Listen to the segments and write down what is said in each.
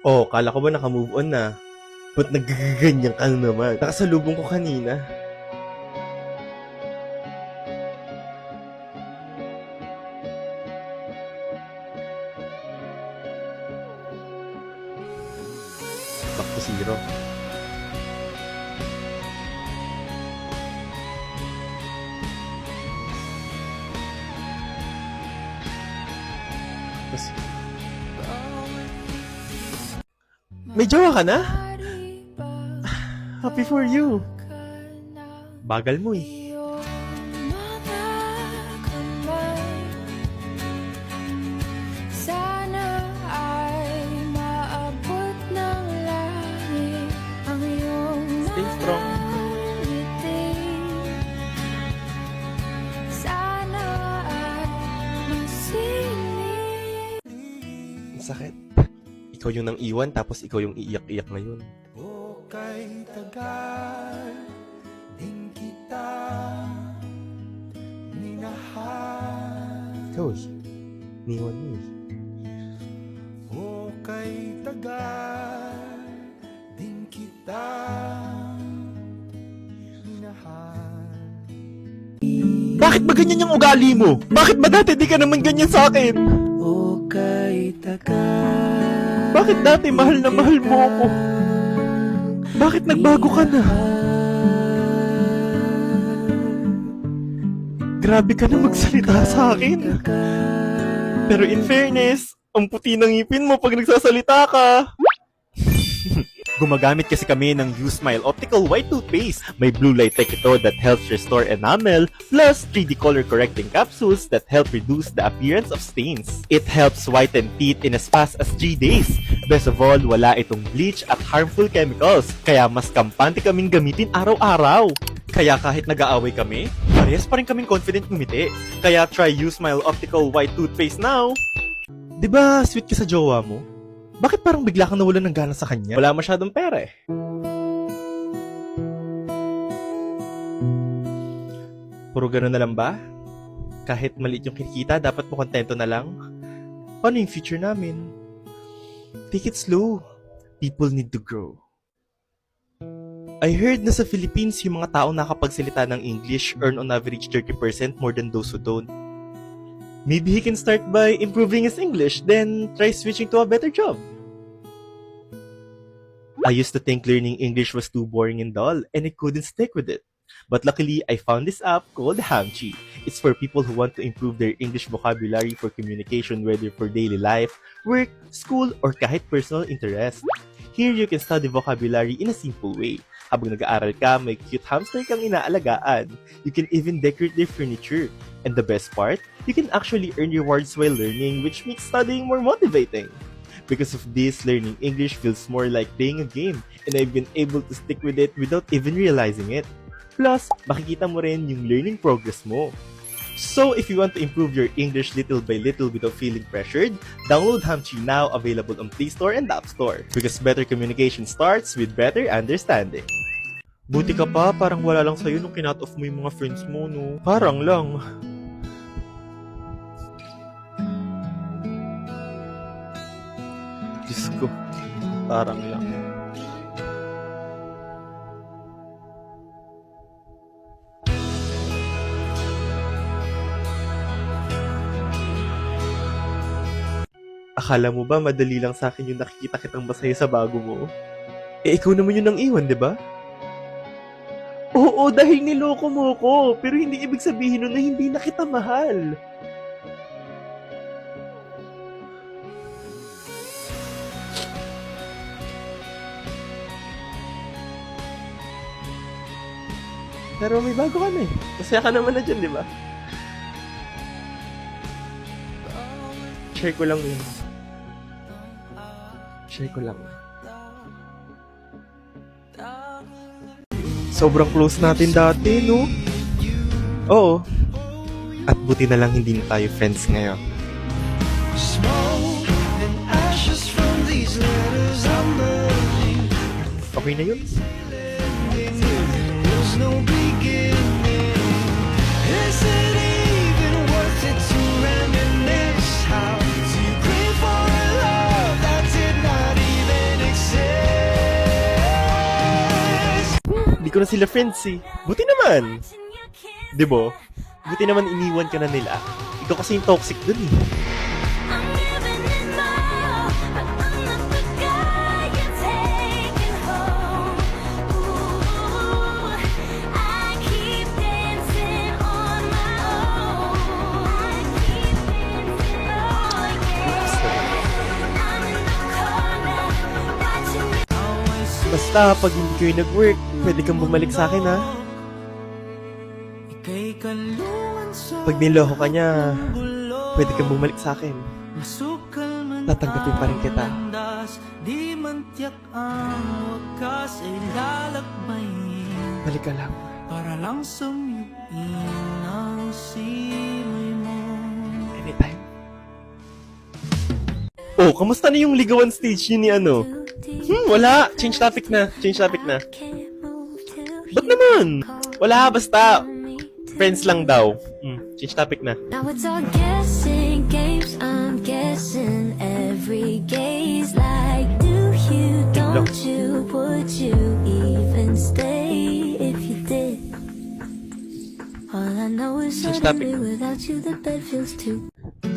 Oh, kala ko ba naka-move on na? Ba't naggaganyan ka na naman? Nakasalubong ko kanina. Back to zero. Tapos, may jowa ka na? Happy for you. Bagal mo eh. Sana ay maabot ng langit ang iyong Stay strong. ngiti. Sana ay masinig. Sakit. Ikaw yung nang iwan, tapos ikaw yung iiyak-iyak ngayon. O kay tagal din kita minahal. Ikaw eh. Niwan mo eh. O kay tagal din kita minahal. Bakit ba ganyan yung ugali mo? Bakit ba dati di ka naman ganyan sa akin? O kay tagal Bakit dati mahal na mahal mo ako? Bakit nagbago ka na? Grabe ka na magsalita sa akin. Pero in fairness, ang puti ng ngipin mo pag nagsasalita ka. Gumagamit kasi kami ng U-Smile Optical White Toothpaste. May blue light tech ito that helps restore enamel, plus 3D color correcting capsules that help reduce the appearance of stains. It helps whiten teeth in as fast as 3 days. Best of all, wala itong bleach at harmful chemicals, kaya mas kampante kaming gamitin araw-araw. Kaya kahit nag-aaway kami, parehas pa rin kaming confident ngumiti. Kaya try U-Smile Optical White Toothpaste now! Diba sweet ka sa jowa mo? Bakit parang bigla kang nawalan ng gana sa kanya? Wala masyadong pera eh. Puro ganun na lang ba? Kahit maliit yung kinikita, dapat mo kontento na lang? Paano yung future namin? Take it slow. People need to grow. I heard na sa Philippines, yung mga taong nakapagsalita ng English earn on average 30% more than those who don't. Maybe he can start by improving his English, then try switching to a better job. I used to think learning English was too boring and dull, and I couldn't stick with it. But luckily, I found this app called Hamchi. It's for people who want to improve their English vocabulary for communication, whether for daily life, work, school, or kahit personal interest. Here, you can study vocabulary in a simple way. Habang nag-aaral ka, may cute hamster kang inaalagaan. You can even decorate their furniture. And the best part, you can actually earn rewards while learning, which makes studying more motivating. Because of this, learning English feels more like playing a game, and I've been able to stick with it without even realizing it. Plus, makikita mo rin yung learning progress mo. So, if you want to improve your English little by little without feeling pressured, download Hamchi now, available on Play Store and App Store. Because better communication starts with better understanding. Buti ka pa, parang wala lang sa'yo nung kinat off mo yung mga friends mo, no? Parang lang. Diyos ko, parang lang. Akala mo ba madali lang sa akin yung nakikita kitang masaya sa bago mo? Eh, ikaw naman yun ang iwan, di ba? Oo, dahil niloko mo ko. Pero hindi ibig sabihin nun na hindi na kita mahal. Pero may bago ka na eh. Masaya ka naman na dyan, di ba? Share ko lang yun. Share ko lang. Sobrang close natin dati, no? Oo. At buti na lang hindi na tayo friends ngayon. Smoke and ashes from these letters I'm burning. Okay na yun? There's no beginning. Is it even worth it to reminisce how you crave for a love that did not even ko na sila friends eh. Buti naman. Diba? Buti naman iniwan ka na nila. Ikaw kasi yung toxic dun eh. I'm giving it my all, but I'm not the guy you're taking home. Ooh, I keep dancing on my own. I keep dancing, oh yeah. I'm in the corner, watching you. Basta pag hindi kayo nag-work, pwede kang bumalik sa akin ha. Ika'y kalungan sa Pag niloko ka niya, gulo. pwede kang bumalik sa akin. Masukal man Tatanggapin pa rin kita. ang landas, di man tiyak ang wakas ay lalakbayin. Balik ka lang. Para lang sumipin ang simoy mo. Anytime. Oh, kamusta na yung ligawan stage yun ni ano? Wala. Change topic na. Change topic na. Ba't naman? Wala, basta. Friends lang daw. Change topic na. Now it's all guessing games. I'm guessing every gaze. Like, do you, don't you, would you even stay if you did? All I know is Change topic. suddenly without you the bed feels too.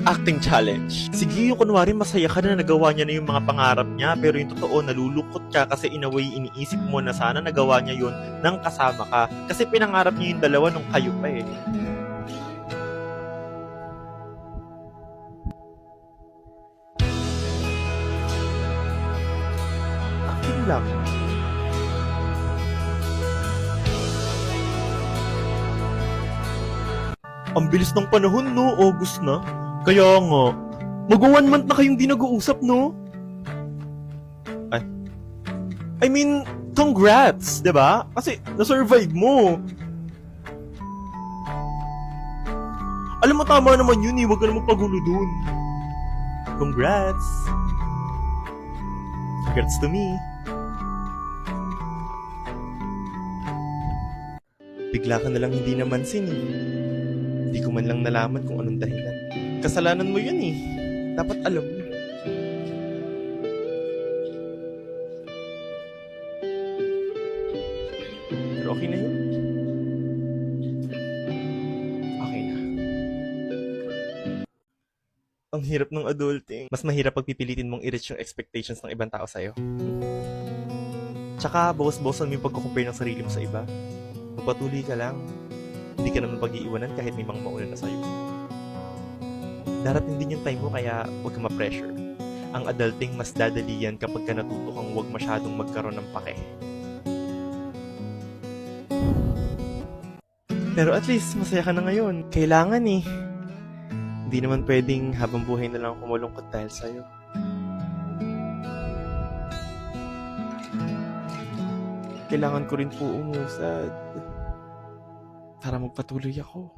Acting challenge. Sige, yung kunwari masaya ka na nagawa niya na yung mga pangarap niya, pero yung totoo, nalulungkot ka kasi in a way, iniisip mo na sana nagawa niya yun nang kasama ka. Kasi pinangarap niya yung dalawa nung kayo pa eh. Acting lang. Ang bilis ng panahon, no? August na. Kaya nga, mag-1 month na kayong di nag-uusap, no? I mean, congrats, di ba? Kasi na-survive mo. Alam mo, tama naman yun eh. Huwag ka naman pagulo dun. Congrats. Congrats to me. Bigla ka nalang hindi namansin eh. Hindi ko man lang nalaman kung anong dahilan. Kasalanan mo yun eh. Dapat alam mo. Pero okay na yun. Okay na. Ang hirap ng adulting. Mas mahirap pag pipilitin mong i-reach yung expectations ng ibang tao sa'yo. Tsaka, bawas-bawasan mo yung pagkukumpare ng sarili mo sa iba. Magpatuloy ka lang. Hindi ka naman pag-iiwanan kahit may mga mauna na sa'yo. Darating din yung time mo kaya huwag ka ma-pressure. Ang adulting mas dadali yan kapag ka natuto kang huwag masyadong magkaroon ng pake. Pero at least masaya ka na ngayon. Kailangan eh. Hindi naman pwedeng habang buhay na lang kumalungkot dahil sa'yo. Kailangan ko rin po umusad para magpatuloy ako.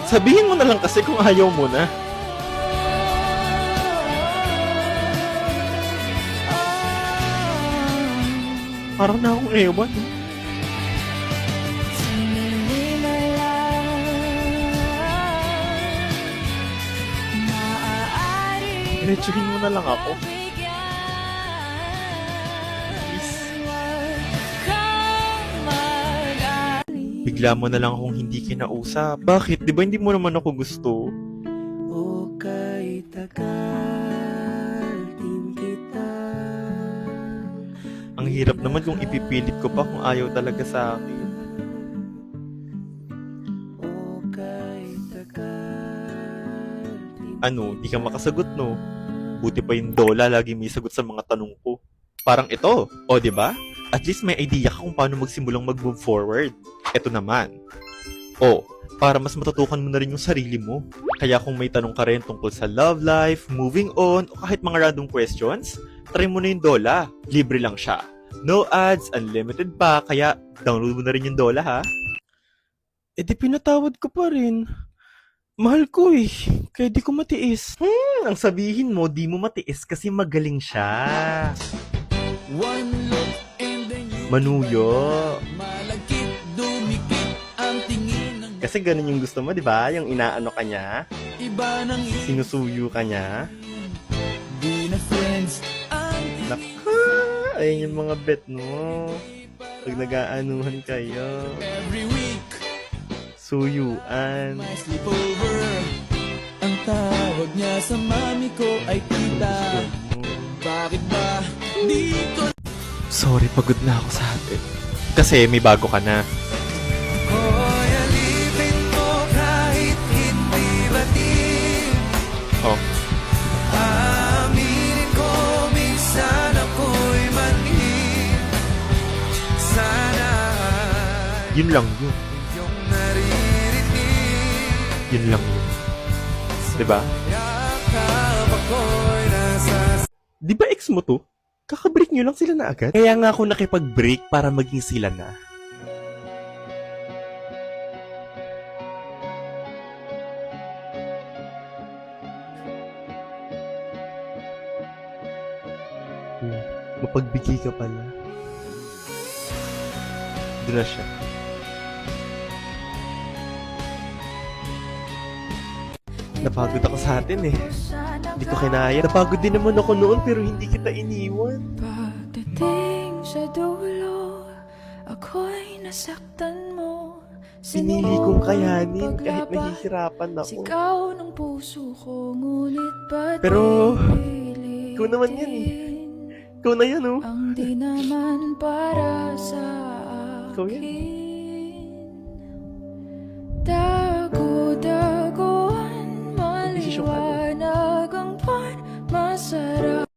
Sabihin mo na lang kasi kung ayaw mo na. Parang na akong ewan. Seemingly my love, maaari Diretsuhin mo na lang ako. Please. Bigla mo na lang akong hindi kinausap. Bakit? Di ba hindi mo naman ako gusto? O kay tagal din kita. Ang hirap naman kung ipipilit ko pa kung ayaw talaga sa akin. O kay tagal din. Ano, di ka makasagot, no? Buti pa yung Dola lagi may sagot sa mga tanong ko. Parang ito, o di ba? At least may idea ka kung paano magsimulang mag-move forward. Ito naman. O, para mas matutukan mo na rin yung sarili mo. Kaya kung may tanong ka rin tungkol sa love life, moving on, o kahit mga random questions, try mo na yung Dola. Libre lang siya. No ads, unlimited pa, kaya download mo na rin yung Dola, ha? Eh di pinatawad ko pa rin. Mahal ko eh, kaya di ko matiis. Ang sabihin mo, di mo matiis kasi magaling siya. One look and then you Manuyo. malagkit, dumikit ang tingin ng Kasi ganun yung gusto mo, di ba? Yung inaano ka niya, iba ng sinusuyo ka niya. Ayun yung mga bet mo. Pag nag-aanuhan kayo. Every week, Suyuan. my sleepover. Ang tawag niya sa mami ko ay tita. Bakit ba di ko Sorry, pagod na ako sa atin. Kasi may bago ka na. Hoy, alipin mo kahit hindi batid. Oh, Aminin ko minsan ako'y manhid. Sana yun lang yun. yung naririnig. Yun lang yun. Diba? Yakap ako'y nasa Di ba ex mo to? Kakabreak nyo lang sila na agad. Kaya nga ako nakipag-break para maging sila na. Mapagbigay ka pala. Doon na siya. Napagod ako sa atin eh. Hindi ko kinaya. Napagod din naman ako noon pero hindi kita iniwan. Pagdating sa dulo, ako'y nasaktan mo. Pinili kong kayanin kahit nahihirapan ako. Sigaw ng puso ko, ngunit ba't Pero, pipilitin ikaw naman yan eh. Ikaw na yan oh. Ang di naman para sa Ikaw yan. akin.